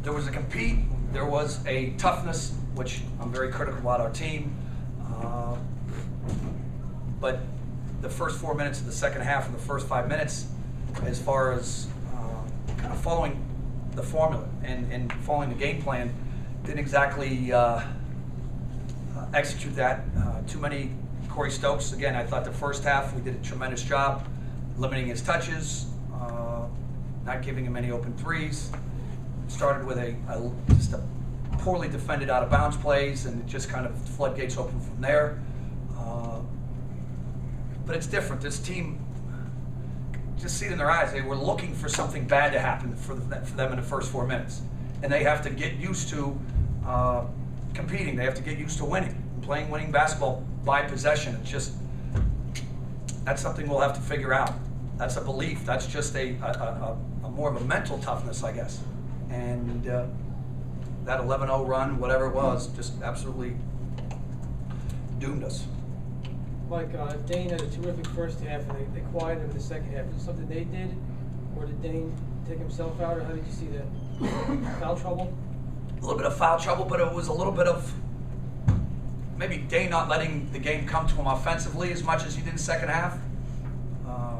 there was a compete, there was a toughness, which I'm very critical about our team. But the first 4 minutes of the second half and the first 5 minutes, as far as kind of following the formula and following the game plan, didn't exactly execute that. Too many Corey Stokes. Again, I thought the first half we did a tremendous job limiting his touches, not giving him any open threes. Started with just a poorly defended out of bounds plays, and it just kind of floodgates open from there. But it's different. This team, just see it in their eyes, they were looking for something bad to happen for them in the first 4 minutes. And they have to get used to competing. They have to get used to winning, playing winning basketball by possession. It's just, that's something we'll have to figure out. That's a belief. That's just a more of a mental toughness, I guess. And that 11-0 run, whatever it was, just absolutely doomed us. Mike, Dane had a terrific first half, and they quieted him in the second half. Was it something they did, or did Dane take himself out, or how did you see that? Foul trouble? A little bit of foul trouble, but it was a little bit of maybe Dane not letting the game come to him offensively as much as he did in the second half.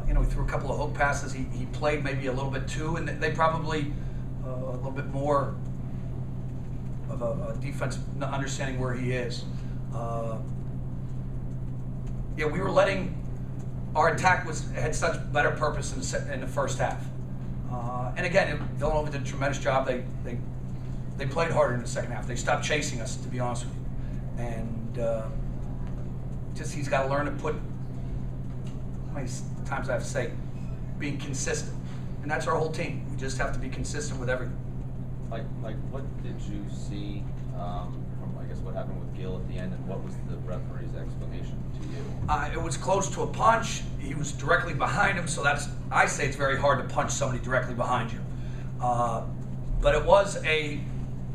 He threw a couple of hook passes. He played maybe a little bit too, and they probably a little bit more of a defense understanding where he is. Yeah, we were letting our attack had such better purpose in the first half. And again, Villanova did a tremendous job. They played harder in the second half. They stopped chasing us, to be honest with you. And just he's got to learn to put, how many times I have to say, being consistent. And that's our whole team. We just have to be consistent with everything. Like what did you see from, I guess, what happened with Gill at the end, and what was the referee's explanation to you? It was close to a punch. He was directly behind him, so I say it's very hard to punch somebody directly behind you. But it was a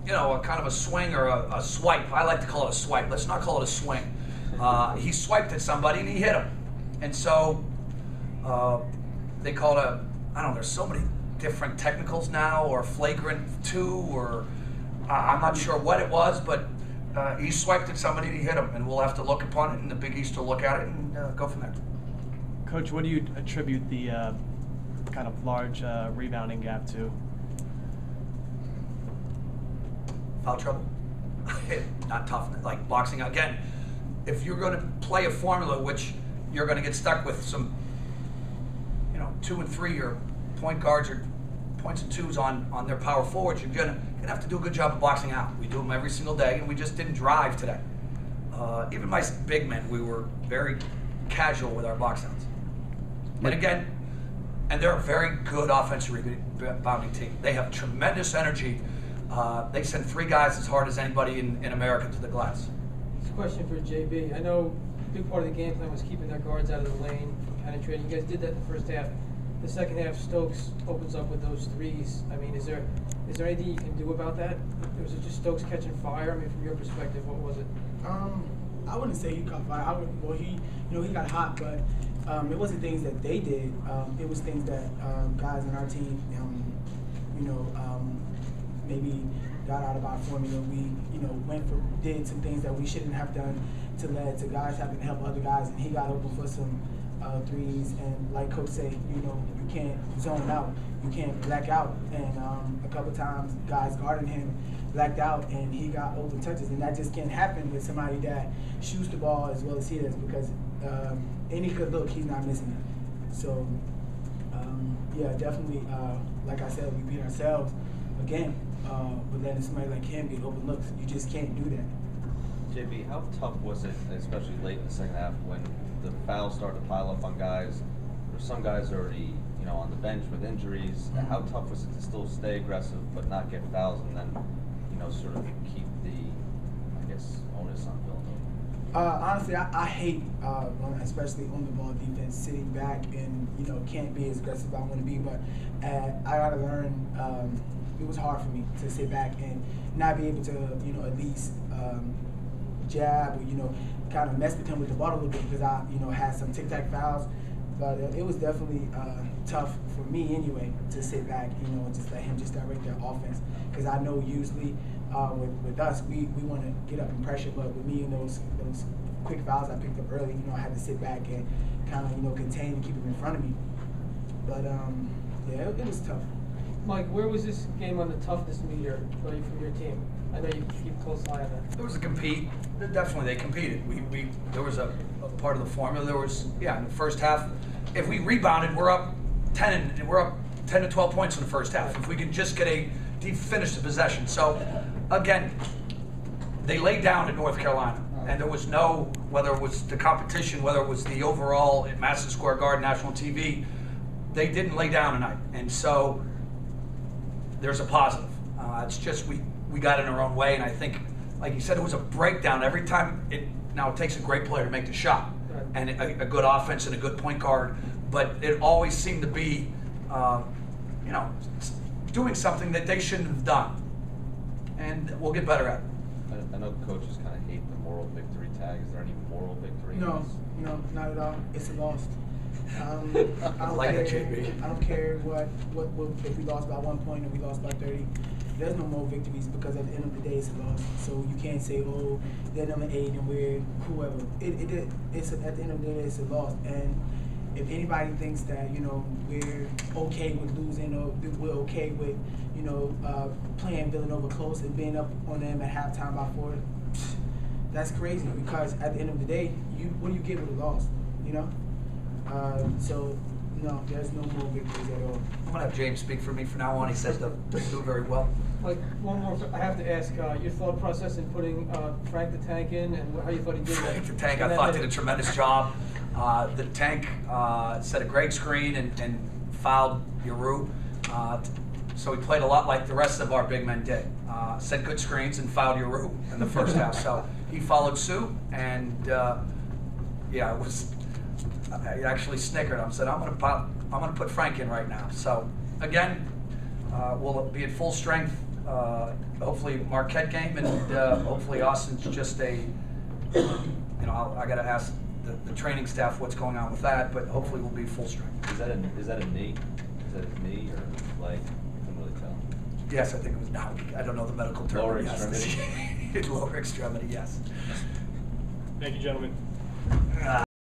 kind of a swing or a swipe. I like to call it a swipe. Let's not call it a swing. He swiped at somebody and he hit him. And so they called I don't know, there's so many different technicals now, or flagrant 2, or I'm not sure what it was, but he swiped at somebody and he hit him, and we'll have to look upon it, and the Big East will look at it and go from there. Coach, what do you attribute the kind of large rebounding gap to? Foul trouble. Not tough, like boxing. Again, if you're going to play a formula which you're going to get stuck with some 2 and 3 or point guards or points and twos on their power forwards, you're gonna have to do a good job of boxing out. We do them every single day, and we just didn't drive today. Even my big men, we were very casual with our box outs. And again, they're a very good offensive rebounding team. They have tremendous energy. They send 3 guys as hard as anybody in America to the glass. It's a question for JB. I know a big part of the game plan was keeping their guards out of the lane from penetrating. You guys did that in the first half. The second half, Stokes opens up with those threes. I mean, is there anything you can do about that? Or was it just Stokes catching fire? I mean, from your perspective, what was it? I wouldn't say he caught fire. He got hot, but it wasn't things that they did. It was things that guys in our team, maybe got out of our formula. We, did some things that we shouldn't have done to lead to guys having to help other guys, and he got open for some threes, and like Coach said, you can't zone out, you can't black out, and a couple times guys guarding him blacked out, and he got open touches, and that just can't happen with somebody that shoots the ball as well as he does, because any good look, he's not missing it. So yeah, definitely, like I said, we beat ourselves again with letting somebody like him get open looks. You just can't do that. JB, how tough was it, especially late in the second half, when the fouls started to pile up on guys? There were some guys already, on the bench with injuries. Mm-hmm. How tough was it to still stay aggressive but not get fouls, and then, sort of keep the, onus on Villanova? Honestly, I hate, especially on the ball defense, sitting back and can't be as aggressive as I want to be. But I got to learn. It was hard for me to sit back and not be able to, at least jab or kind of mess with him with the ball a little bit, because I had some tic-tac fouls But it was definitely tough for me anyway to sit back, you know, and just let him just direct their offense. Because I know usually with us, we want to get up and pressure, but with me and those quick fouls I picked up early, you know, I had to sit back and kind of, you know, contain and keep them in front of me. But yeah, it was tough. Mike, where was this game on the toughness meter for you from your team? I know you keep a close eye on that. There was a compete. Definitely, they competed. There was a part of the formula. There was, yeah, in the first half, if we rebounded, we're up 10 to 12 points in the first half. If we could just finish the possession. So, again, they laid down in North Carolina, and there was no, whether it was the competition, whether it was the overall at Madison Square Garden, national TV, they didn't lay down tonight, and so there's a positive. It's just we got in our own way, and I think, like you said, it was a breakdown every time. Now it takes a great player to make the shot, right, and a good offense and a good point guard, but it always seemed to be, you know, doing something that they shouldn't have done, and we'll get better at it. I know coaches kind of hate the moral victory tag. Is there any moral victory? No, not at all. It's a loss. I don't like care. that, JB. I don't care what if we lost by 1 point or we lost by 30. There's no more victories because at the end of the day it's a loss. So you can't say, oh, they're number 8 and we're whoever. It's at the end of the day it's a loss. And if anybody thinks that, you know, we're okay with losing or we're okay with, you know, playing Villanova close and being up on them at halftime by 4, that's crazy because at the end of the day, what do you get with a loss? You know. So, no, there's no more victories at all. I'm gonna have James speak for me from now on. He says they'll do very well. Like, one more, I have to ask your thought process in putting Frank the Tank in and how you thought he did that. Frank the Tank, I thought did a tremendous job. The Tank set a great screen and fouled Yaru. So he played a lot like the rest of our big men did. Set good screens and fouled Yaru in the first half. So he followed suit, and yeah, it was. I actually snickered. I said, I'm gonna put Frank in right now. So again, we'll be at full strength. Hopefully Marquette game, and hopefully Austin's just a. You know, I gotta ask the training staff what's going on with that, but hopefully we'll be full strength. Is that a knee? Is that his knee or leg? I couldn't really tell. Yes, I think it was. No, I don't know the medical term. Lower yes. extremity. Lower extremity. Yes. Thank you, gentlemen.